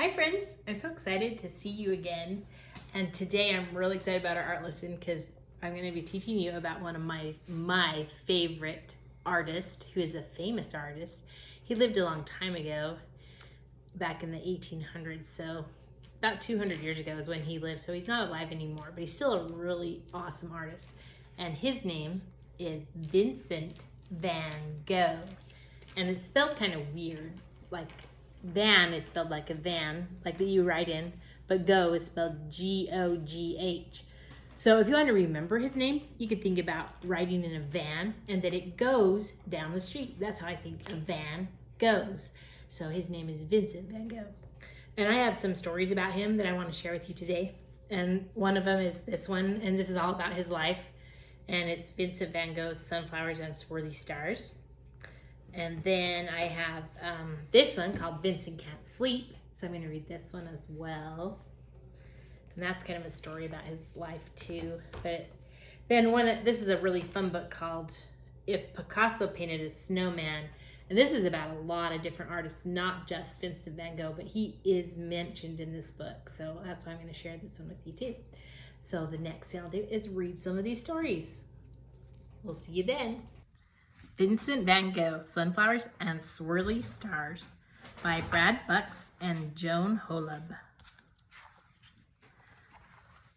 Hi friends, I'm so excited to see you again. And today I'm really excited about our art lesson because I'm going to be teaching you about one of my favorite artists, who is a famous artist. He lived a long time ago, back in the 1800s, so about 200 years ago is when he lived. So he's not alive anymore, but he's still a really awesome artist. And his name is Vincent Van Gogh. And it's spelled kind of weird, like van is spelled like a van, like that you write in, but go is spelled G-O-G-H. So if you want to remember his name, you could think about riding in a van and that it goes down the street. That's how I think a van goes. So his name is Vincent Van Gogh. And I have some stories about him that I want to share with you today. And one of them is this one, and this is all about his life. And it's Vincent Van Gogh's Sunflowers and Swirly Stars. And then I have this one called Vincent Can't Sleep. So I'm going to read this one as well. And that's kind of a story about his life too. But then this is a really fun book called If Picasso Painted a Snowman. And this is about a lot of different artists, not just Vincent Van Gogh, but he is mentioned in this book. So that's why I'm going to share this one with you too. So the next thing I'll do is read some of these stories. We'll see you then. Vincent Van Gogh, Sunflowers and Swirly Stars by Brad Bucks and Joan Holub.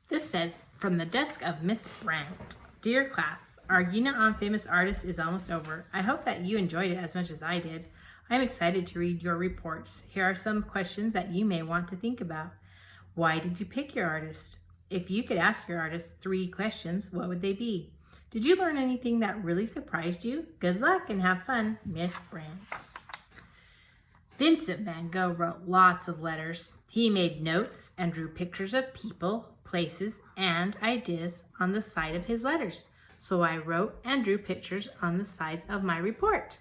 This says, from the desk of Miss Brandt. Dear class, our unit on famous artists is almost over. I hope that you enjoyed it as much as I did. I am excited to read your reports. Here are some questions that you may want to think about. Why did you pick your artist? If you could ask your artist 3 questions, what would they be? Did you learn anything that really surprised you? Good luck and have fun, Miss Brandt. Vincent Van Gogh wrote lots of letters. He made notes and drew pictures of people, places, and ideas on the side of his letters. So I wrote and drew pictures on the sides of my report.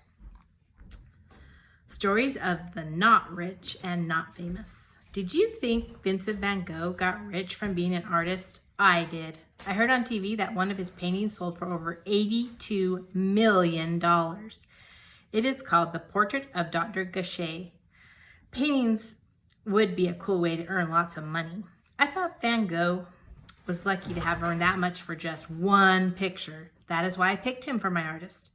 Stories of the not rich and not famous. Did you think Vincent Van Gogh got rich from being an artist? I did. I heard on TV that one of his paintings sold for over $82 million. It is called The Portrait of Dr. Gachet. Paintings would be a cool way to earn lots of money. I thought Van Gogh was lucky to have earned that much for just one picture. That is why I picked him for my artist.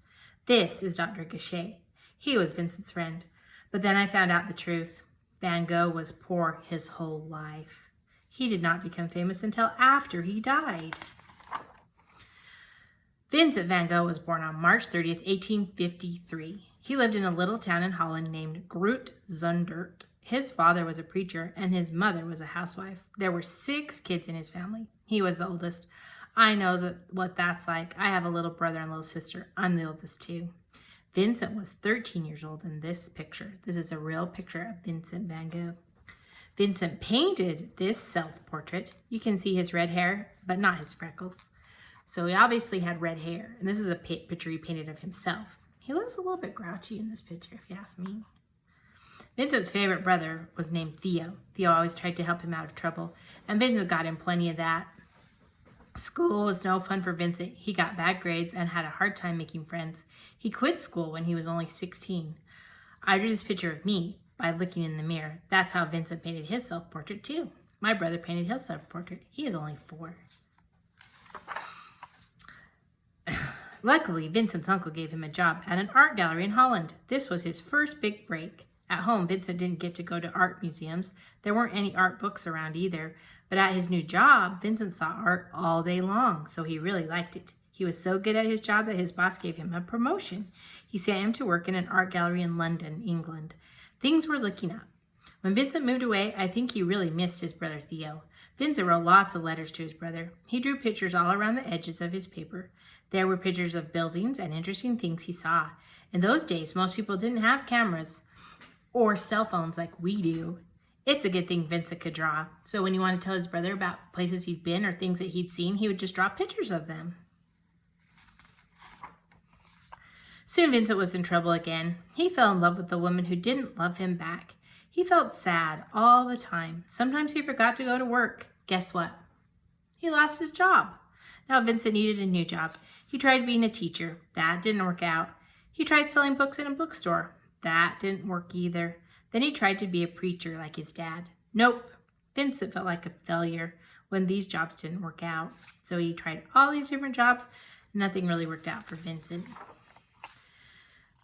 This is Dr. Gachet. He was Vincent's friend. But then I found out the truth. Van Gogh was poor his whole life. He did not become famous until after he died. Vincent Van Gogh was born on March 30th, 1853. He lived in a little town in Holland named Groot Zundert. His father was a preacher and his mother was a housewife. There were 6 kids in his family. He was the oldest. I know what that's like. I have a little brother and little sister. I'm the oldest too. Vincent was 13 years old in this picture. This is a real picture of Vincent Van Gogh. Vincent painted this self-portrait. You can see his red hair, but not his freckles. So he obviously had red hair, and this is a picture he painted of himself. He looks a little bit grouchy in this picture, if you ask me. Vincent's favorite brother was named Theo. Theo always tried to help him out of trouble, and Vincent got him plenty of that. School was no fun for Vincent. He got bad grades and had a hard time making friends. He quit school when he was only 16. I drew this picture of me by looking in the mirror. That's how Vincent painted his self-portrait too. My brother painted his self-portrait. He is only 4. Luckily, Vincent's uncle gave him a job at an art gallery in Holland. This was his first big break. At home, Vincent didn't get to go to art museums. There weren't any art books around either. But at his new job, Vincent saw art all day long, so he really liked it. He was so good at his job that his boss gave him a promotion. He sent him to work in an art gallery in London, England. Things were looking up. When Vincent moved away, I think he really missed his brother Theo. Vincent wrote lots of letters to his brother. He drew pictures all around the edges of his paper. There were pictures of buildings and interesting things he saw. In those days, most people didn't have cameras or cell phones like we do. It's a good thing Vincent could draw. So when he wanted to tell his brother about places he'd been or things that he'd seen, he would just draw pictures of them. Soon Vincent was in trouble again. He fell in love with a woman who didn't love him back. He felt sad all the time. Sometimes he forgot to go to work. Guess what? He lost his job. Now Vincent needed a new job. He tried being a teacher. That didn't work out. He tried selling books in a bookstore. That didn't work either. Then he tried to be a preacher like his dad. Nope. Vincent felt like a failure when these jobs didn't work out. So he tried all these different jobs. Nothing really worked out for Vincent.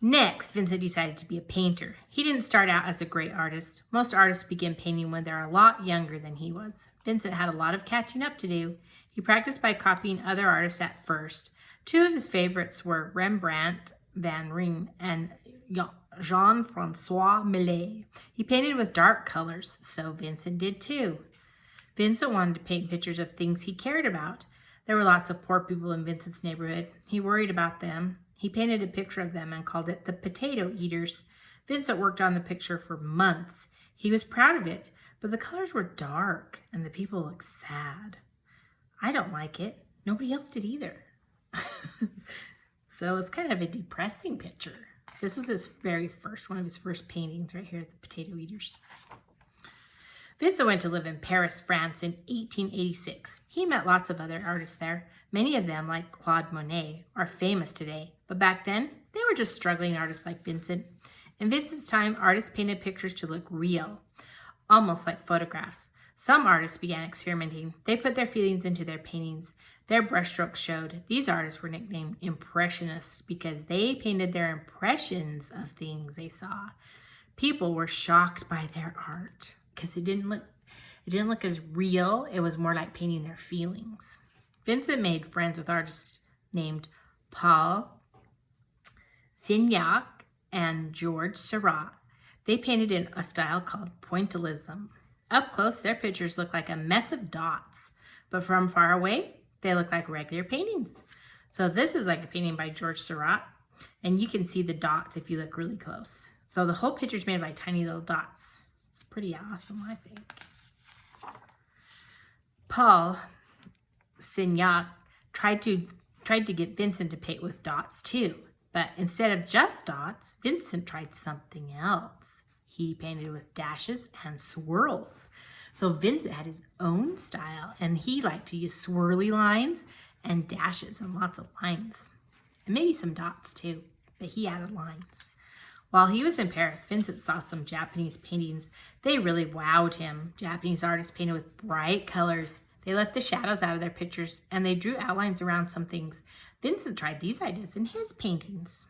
Next, Vincent decided to be a painter. He didn't start out as a great artist. Most artists begin painting when they're a lot younger than he was. Vincent had a lot of catching up to do. He practiced by copying other artists at first. Two of his favorites were Rembrandt van Rijn and Jean-Francois Millet. He painted with dark colors, so Vincent did too. Vincent wanted to paint pictures of things he cared about. There were lots of poor people in Vincent's neighborhood. He worried about them. He painted a picture of them and called it the Potato Eaters. Vincent worked on the picture for months. He was proud of it, but the colors were dark and the people looked sad. I don't like it. Nobody else did either. So it's kind of a depressing picture. This was his very first, one of his first paintings right here, the Potato Eaters. Vincent went to live in Paris, France in 1886. He met lots of other artists there. Many of them, like Claude Monet, are famous today. But back then, they were just struggling artists like Vincent. In Vincent's time, artists painted pictures to look real, almost like photographs. Some artists began experimenting. They put their feelings into their paintings. Their brushstrokes showed. These artists were nicknamed Impressionists because they painted their impressions of things they saw. People were shocked by their art because it didn't look as real. It was more like painting their feelings. Vincent made friends with artists named Paul Signac and Georges Seurat. They painted in a style called pointillism. Up close, their pictures look like a mess of dots, but from far away, they look like regular paintings. So this is like a painting by Georges Seurat, and you can see the dots if you look really close. So the whole picture is made by tiny little dots. It's pretty awesome, I think. Paul Signac tried to get Vincent to paint with dots too, but instead of just dots, Vincent tried something else. He painted with dashes and swirls. So Vincent had his own style, and he liked to use swirly lines and dashes and lots of lines. And maybe some dots too, but he added lines. While he was in Paris, Vincent saw some Japanese paintings. They really wowed him. Japanese artists painted with bright colors. They left the shadows out of their pictures, and they drew outlines around some things. Vincent tried these ideas in his paintings.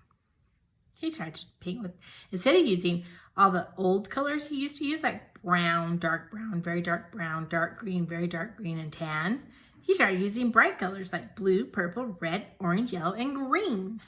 He tried to paint with, instead of using all the old colors he used to use, like brown, dark brown, very dark brown, dark green, very dark green, and tan, he started using bright colors like blue, purple, red, orange, yellow, and green.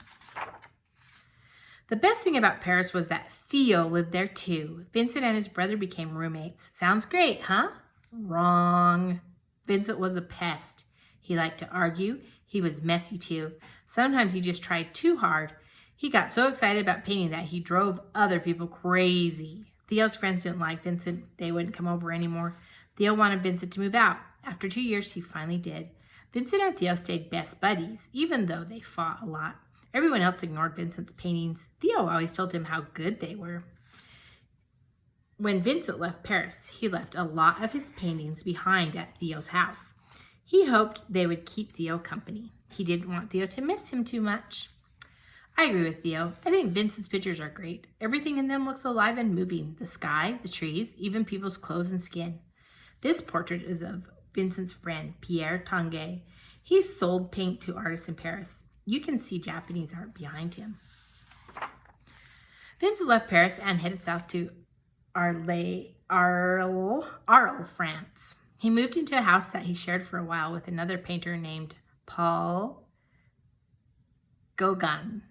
The best thing about Paris was that Theo lived there too. Vincent and his brother became roommates. Sounds great, huh? Wrong. Vincent was a pest. He liked to argue. He was messy too. Sometimes he just tried too hard. He got so excited about painting that he drove other people crazy. Theo's friends didn't like Vincent. They wouldn't come over anymore. Theo wanted Vincent to move out. After 2 years, he finally did. Vincent and Theo stayed best buddies, even though they fought a lot. Everyone else ignored Vincent's paintings. Theo always told him how good they were. When Vincent left Paris, he left a lot of his paintings behind at Theo's house. He hoped they would keep Theo company. He didn't want Theo to miss him too much. I agree with Theo. I think Vincent's pictures are great. Everything in them looks alive and moving. The sky, the trees, even people's clothes and skin. This portrait is of Vincent's friend, Pierre Tanguay. He sold paint to artists in Paris. You can see Japanese art behind him. Vincent left Paris and headed south to Arles, France. He moved into a house that he shared for a while with another painter named Paul Gauguin.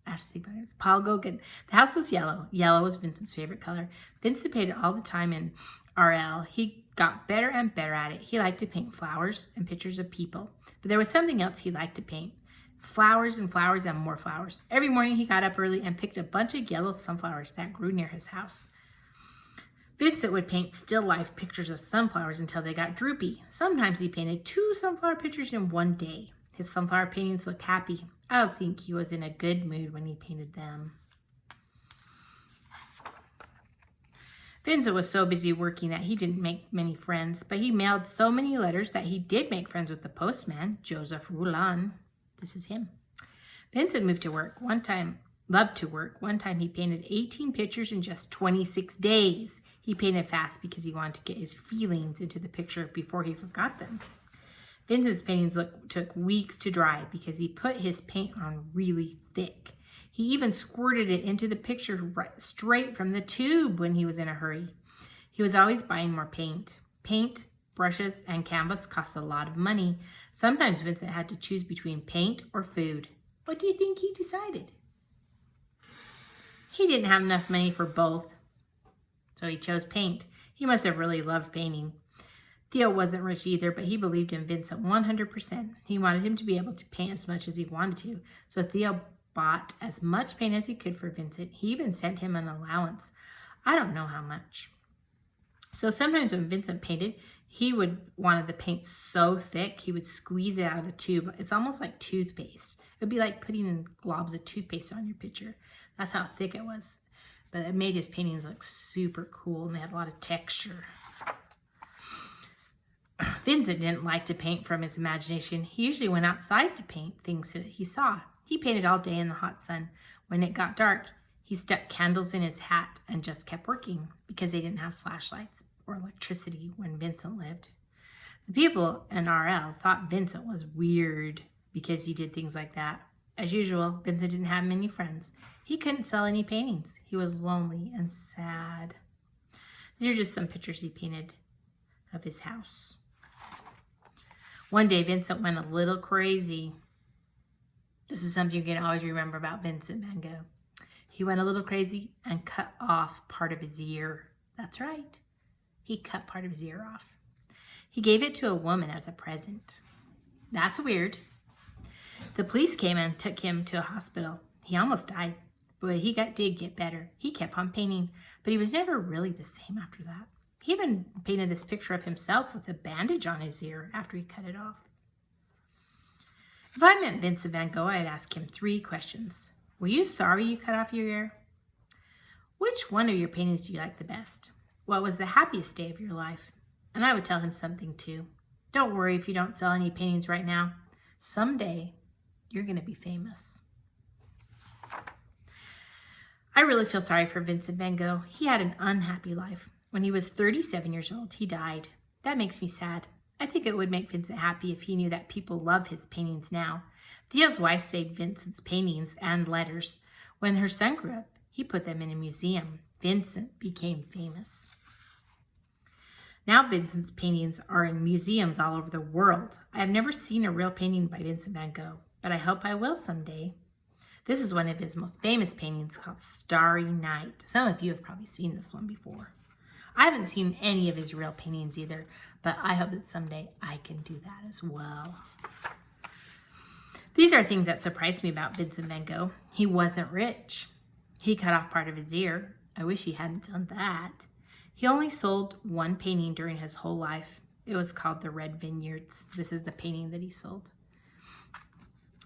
I have to think about it. It's Paul Gauguin. The house was yellow. Yellow was Vincent's favorite color. Vincent painted all the time in Arles. He got better and better at it. He liked to paint flowers and pictures of people. But there was something else he liked to paint. Flowers and flowers and more flowers. Every morning he got up early and picked a bunch of yellow sunflowers that grew near his house. Vincent would paint still life pictures of sunflowers until they got droopy. Sometimes he painted 2 sunflower pictures in one day. His sunflower paintings looked happy. I don't think he was in a good mood when he painted them. Vincent was so busy working that he didn't make many friends, but he mailed so many letters that he did make friends with the postman, Joseph Rouland. This is him. Vincent loved to work. One time he painted 18 pictures in just 26 days. He painted fast because he wanted to get his feelings into the picture before he forgot them. Vincent's paintings took weeks to dry because he put his paint on really thick. He even squirted it into the picture straight from the tube when he was in a hurry. He was always buying more paint. Paint, brushes, and canvas cost a lot of money. Sometimes Vincent had to choose between paint or food. What do you think he decided? He didn't have enough money for both, so he chose paint. He must have really loved painting. Theo wasn't rich either, but he believed in Vincent 100%. He wanted him to be able to paint as much as he wanted to, so Theo bought as much paint as he could for Vincent. He even sent him an allowance. I don't know how much. So sometimes when Vincent painted, he wanted the paint so thick, he would squeeze it out of the tube. It's almost like toothpaste. It would be like putting globs of toothpaste on your picture. That's how thick it was. But it made his paintings look super cool, and they had a lot of texture. Vincent didn't like to paint from his imagination. He usually went outside to paint things that he saw. He painted all day in the hot sun. When it got dark, he stuck candles in his hat and just kept working because they didn't have flashlights or electricity when Vincent lived. The people in RL thought Vincent was weird because he did things like that. As usual, Vincent didn't have many friends. He couldn't sell any paintings. He was lonely and sad. These are just some pictures he painted of his house. One day, Vincent went a little crazy. This is something you can always remember about Vincent Van Gogh. He went a little crazy and cut off part of his ear. That's right. He cut part of his ear off. He gave it to a woman as a present. That's weird. The police came and took him to a hospital. He almost died, but he did get better. He kept on painting, but he was never really the same after that. He even painted this picture of himself with a bandage on his ear after he cut it off. If I met Vincent Van Gogh, I'd ask him 3 questions. Were you sorry you cut off your ear? Which one of your paintings do you like the best? What was the happiest day of your life? And I would tell him something too. Don't worry if you don't sell any paintings right now. Someday, you're going to be famous. I really feel sorry for Vincent Van Gogh. He had an unhappy life. When he was 37 years old, he died. That makes me sad. I think it would make Vincent happy if he knew that people love his paintings now. Theo's wife saved Vincent's paintings and letters. When her son grew up, he put them in a museum. Vincent became famous. Now Vincent's paintings are in museums all over the world. I have never seen a real painting by Vincent Van Gogh, but I hope I will someday. This is one of his most famous paintings called Starry Night. Some of you have probably seen this one before. I haven't seen any of his real paintings either, but I hope that someday I can do that as well. These are things that surprised me about Vincent Van Gogh. He wasn't rich. He cut off part of his ear. I wish he hadn't done that. He only sold one painting during his whole life. It was called The Red Vineyards. This is the painting that he sold.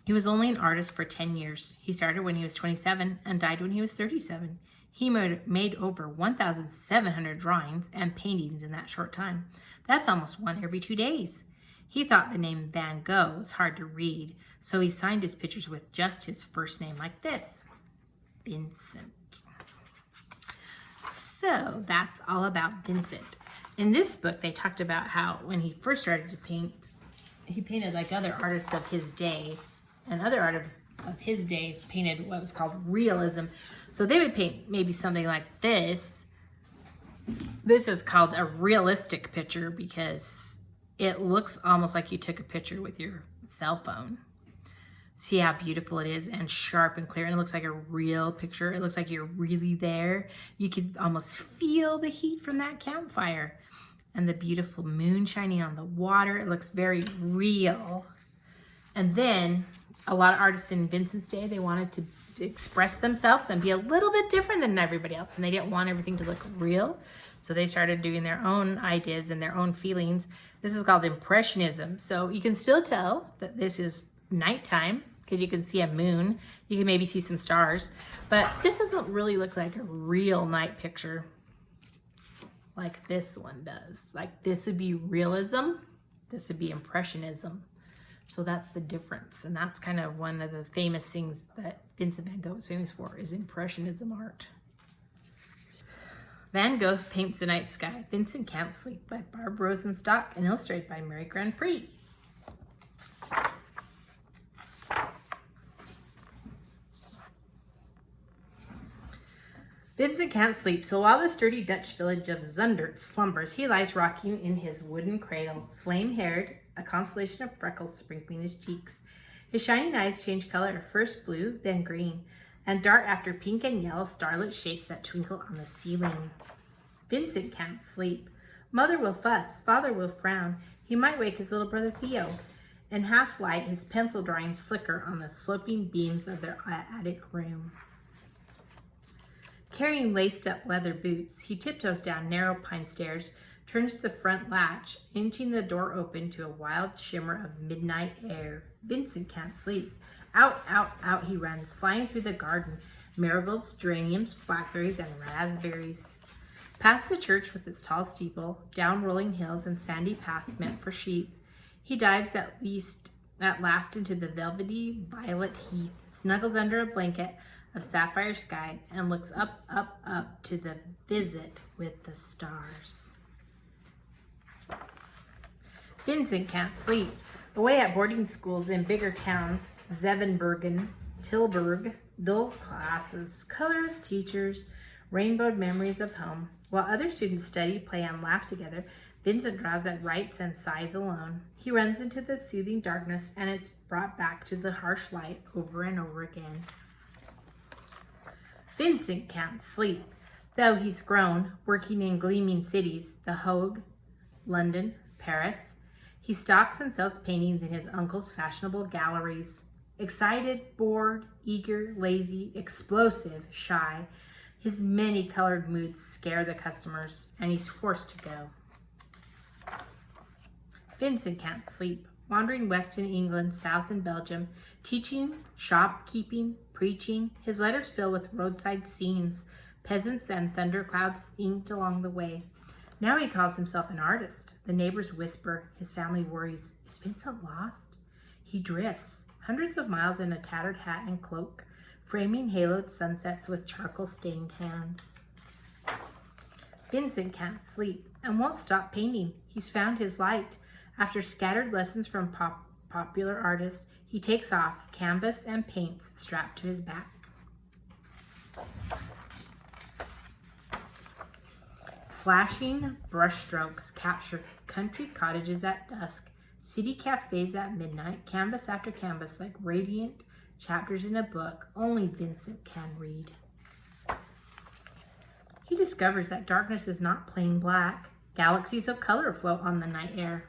He was only an artist for 10 years. He started when he was 27 and died when he was 37. He made over 1,700 drawings and paintings in that short time. That's almost one every 2 days. He thought the name Van Gogh was hard to read, so he signed his pictures with just his first name like this, Vincent. So that's all about Vincent. In this book, they talked about how when he first started to paint, he painted like other artists of his day, and other artists of his day painted what was called realism. So they would paint maybe something like this. This is called a realistic picture because it looks almost like you took a picture with your cell phone. See how beautiful it is and sharp and clear. And it looks like a real picture. It looks like you're really there. You could almost feel the heat from that campfire and the beautiful moon shining on the water. It looks very real. And then a lot of artists in Vincent's day, they wanted to express themselves and be a little bit different than everybody else. And they didn't want everything to look real. So they started doing their own ideas and their own feelings. This is called Impressionism. So you can still tell that this is nighttime because you can see a moon. You can maybe see some stars. But this doesn't really look like a real night picture like this one does. Like this would be realism. This would be Impressionism. So that's the difference. And that's kind of one of the famous things that Vincent Van Gogh was famous for is Impressionism art. Van Gogh paints the night sky. Vincent Can't Sleep by Barb Rosenstock and illustrated by Mary Grand Prix. Vincent can't sleep, so while the sturdy Dutch village of Zundert slumbers, he lies rocking in his wooden cradle, flame-haired, a constellation of freckles sprinkling his cheeks. His shining eyes change color, first blue, then green, and dart after pink and yellow starlit shapes that twinkle on the ceiling. Vincent can't sleep. Mother will fuss, father will frown. He might wake his little brother Theo. In half-light, his pencil drawings flicker on the sloping beams of their attic room. Carrying laced-up leather boots, he tiptoes down narrow pine stairs, turns the front latch, inching the door open to a wild shimmer of midnight air. Vincent can't sleep. Out, out, out he runs, flying through the garden, marigolds, geraniums, blackberries, and raspberries. Past the church with its tall steeple, down rolling hills and sandy paths meant for sheep, he dives at last into the velvety violet heath, snuggles under a blanket of sapphire sky, and looks up, up, up to the visit with the stars. Vincent can't sleep. Away at boarding schools in bigger towns, Zevenbergen, Tilburg, dull classes, colorless teachers, rainbowed memories of home. While other students study, play, and laugh together, Vincent draws and writes and sighs alone. He runs into the soothing darkness, and it's brought back to the harsh light over and over again. Vincent can't sleep. Though he's grown, working in gleaming cities, the Hague, London, Paris, he stalks and sells paintings in his uncle's fashionable galleries. Excited, bored, eager, lazy, explosive, shy, his many-colored moods scare the customers, and he's forced to go. Vincent can't sleep. Wandering west in England, south in Belgium, teaching, shopkeeping, preaching, his letters fill with roadside scenes, peasants and thunderclouds inked along the way. Now he calls himself an artist. The neighbors whisper, his family worries. Is Vincent lost? He drifts, hundreds of miles in a tattered hat and cloak, framing haloed sunsets with charcoal-stained hands. Vincent can't sleep and won't stop painting. He's found his light. After scattered lessons from popular artists, he takes off canvas and paints strapped to his back. Flashing brushstrokes capture country cottages at dusk, city cafes at midnight, canvas after canvas like radiant chapters in a book only Vincent can read. He discovers that darkness is not plain black. Galaxies of color float on the night air.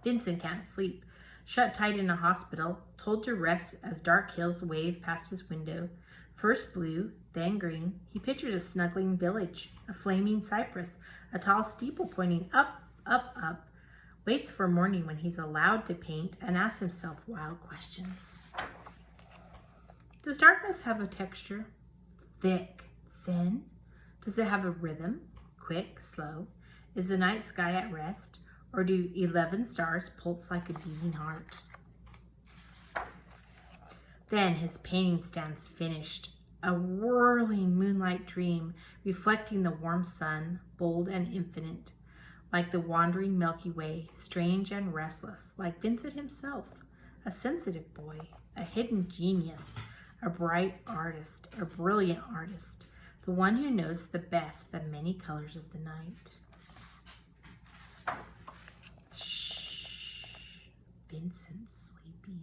Vincent can't sleep. Shut tight in a hospital, told to rest as dark hills wave past his window. First blue, then green, he pictures a snuggling village, a flaming cypress, a tall steeple pointing up, up, up. Waits for morning when he's allowed to paint and asks himself wild questions. Does darkness have a texture? Thick, thin? Does it have a rhythm? Quick, slow? Is the night sky at rest? Or do 11 stars pulse like a beating heart? Then his painting stands finished, a whirling moonlight dream, reflecting the warm sun, bold and infinite, like the wandering Milky Way, strange and restless, like Vincent himself, a sensitive boy, a hidden genius, a bright artist, a brilliant artist, the one who knows the best the many colors of the night. Shh, Vincent's sleeping.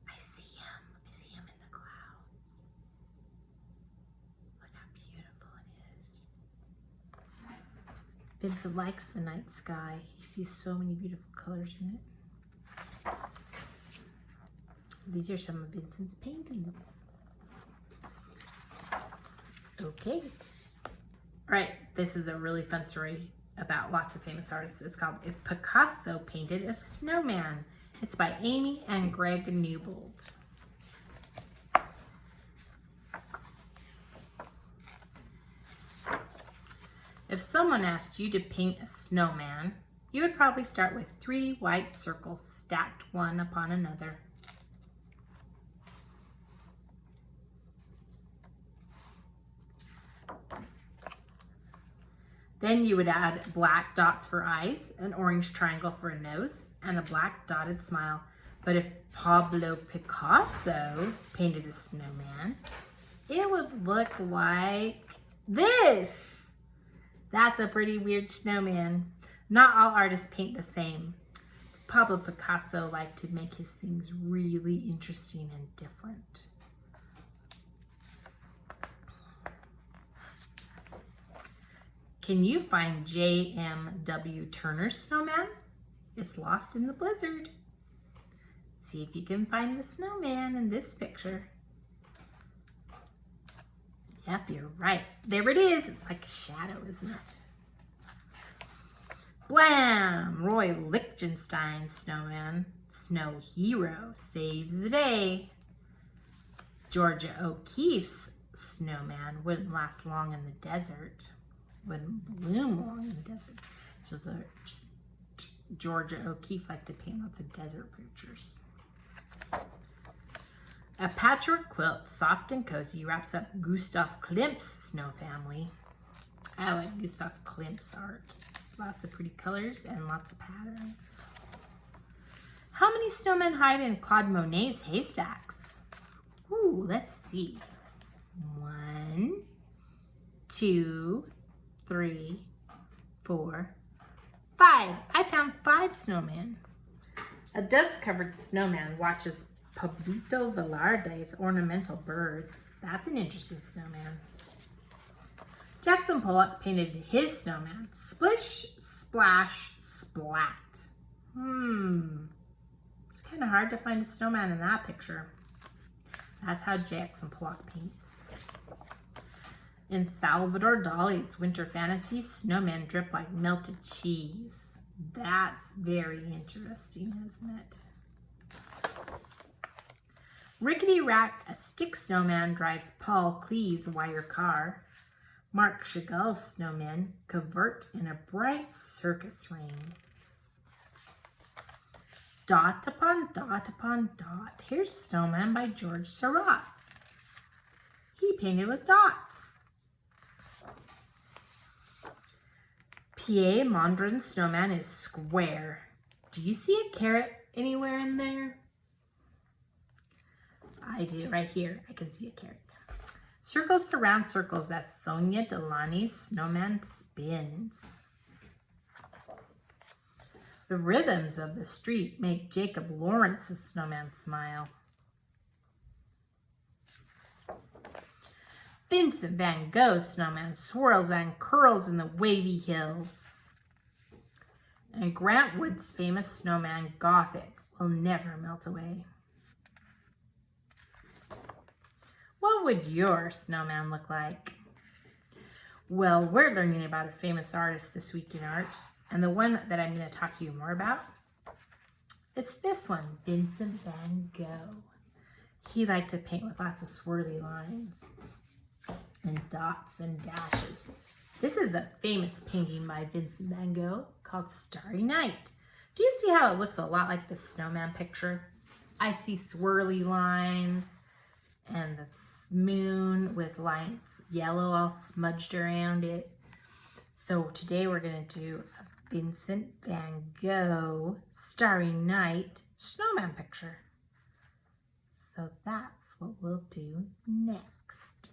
I see him in the clouds. Look how beautiful it is. Vincent likes the night sky. He sees so many beautiful colors in it. These are some of Vincent's paintings. Okay. All right, this is a really fun story about lots of famous artists. It's called If Picasso Painted a Snowman. It's by Amy and Greg Newbold. If someone asked you to paint a snowman, you would probably start with 3 white circles stacked one upon another. Then you would add black dots for eyes, an orange triangle for a nose, and a black dotted smile. But if Pablo Picasso painted a snowman, it would look like this. That's a pretty weird snowman. Not all artists paint the same. Pablo Picasso liked to make his things really interesting and different. Can you find J.M.W. Turner's snowman? It's lost in the blizzard. See if you can find the snowman in this picture. Yep, you're right. There it is. It's like a shadow, isn't it? Blam! Roy Lichtenstein's snowman, snow hero, saves the day. Georgia O'Keeffe's snowman wouldn't last long in the desert. Wouldn't bloom long in the desert. Just Georgia O'Keeffe liked to paint lots of desert pictures. A patchwork quilt, soft and cozy, wraps up Gustav Klimt's snow family. I like Gustav Klimt's art. Lots of pretty colors and lots of patterns. How many snowmen hide in Claude Monet's haystacks? Ooh, let's see. 1, 2, 3, 4, 5. I found 5 snowmen. A dust-covered snowman watches Pablito Velarde's ornamental birds. That's an interesting snowman. Jackson Pollock painted his snowman. Splish, splash, splat. It's kind of hard to find a snowman in that picture. That's how Jackson Pollock paints. In Salvador Dali's winter fantasy, snowmen drip like melted cheese. That's very interesting, isn't it? Rickety Rack, a stick snowman, drives Paul Klee's wire car. Marc Chagall's snowmen cavort in a bright circus ring. Dot upon dot upon dot. Here's Snowman by George Seurat. He painted with dots. Pierre Mondrian's snowman is square. Do you see a carrot anywhere in there? I do, right here. I can see a carrot. Circles surround circles as Sonia Delany's snowman spins. The rhythms of the street make Jacob Lawrence's snowman smile. Vincent Van Gogh's snowman swirls and curls in the wavy hills. And Grant Wood's famous snowman, Gothic, will never melt away. What would your snowman look like? Well, we're learning about a famous artist this week in art, and the one that I'm going to talk to you more about, it's this one, Vincent Van Gogh. He liked to paint with lots of swirly lines and dots and dashes. This is a famous painting by Vincent Van Gogh called Starry Night. Do you see how it looks a lot like the snowman picture? I see swirly lines and the moon with lights, yellow all smudged around it. So today we're going to do a Vincent Van Gogh Starry Night snowman picture. So that's what we'll do next.